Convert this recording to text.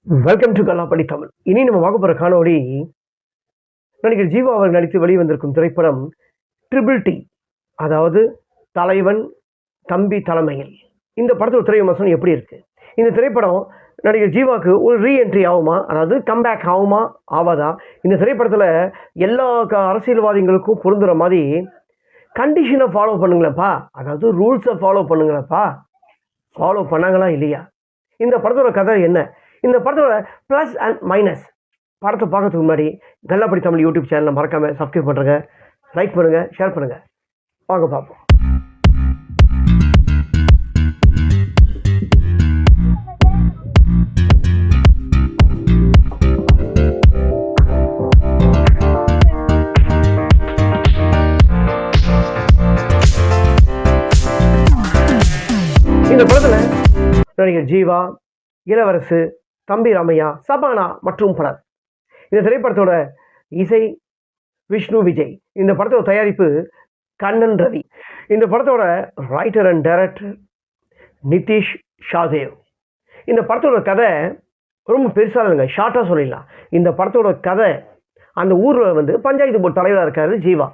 Welcome to கல்லாப்படி Tamil. இனி நம்ம பார்க்க போகிற காணொளி நடிகர் ஜீவா அவர் நடித்து வெளிவந்திருக்கும் திரைப்படம் ட்ரிபிள் டி, அதாவது தலைவன் தம்பி தலைமையில். இந்த படத்தோட திரை விமர்சனம் எப்படி இருக்கு? இந்த திரைப்படம் நடிகர் ஜீவாவுக்கு ஒரு ரீஎன்ட்ரி ஆகுமா, அதாவது கம்பேக் ஆகுமா ஆவாதா? இந்த திரைப்படத்தில் எல்லா அரசியல்வாதிகளுக்கும் பொருந்துகிற மாதிரி கண்டிஷனை ஃபாலோ பண்ணுங்களேப்பா, அதாவது ரூல்ஸை ஃபாலோ பண்ணுங்களேப்பா. ஃபாலோ பண்ணாங்களா இல்லையா? இந்த படத்தோட கதை என்ன? இந்த படத்தோட ப்ளஸ் அண்ட் மைனஸ். படத்தை பார்க்கறதுக்கு முன்னாடி கல்லாப்படி தமிழ் யூடியூப் சேனலை மறக்காமல் சப்ஸ்கிரைப் பண்ணுறங்க, லைக் பண்ணுங்கள், ஷேர் பண்ணுங்கள். வாங்க பார்ப்போம். இந்த படத்தில் நடிகர் ஜீவா, இளவரசு, தம்பி ராமையா, சபானா மற்றும் பலர். இந்த திரைப்படத்தோட இசை விஷ்ணு விஜய். இந்த படத்தோட தயாரிப்பு கண்ணன் ரவி. இந்த படத்தோட ரைட்டர் அண்ட் டைரக்டர் நிதிஷ் ஷாதேவ். இந்த படத்தோட கதை ரொம்ப பெருசாக இல்லைங்க, ஷார்ட்டாக சொல்லிடலாம். இந்த படத்தோட கதை, அந்த ஊரில் பஞ்சாயத்து போர்டு தலைவராக இருக்காரு ஜீவா.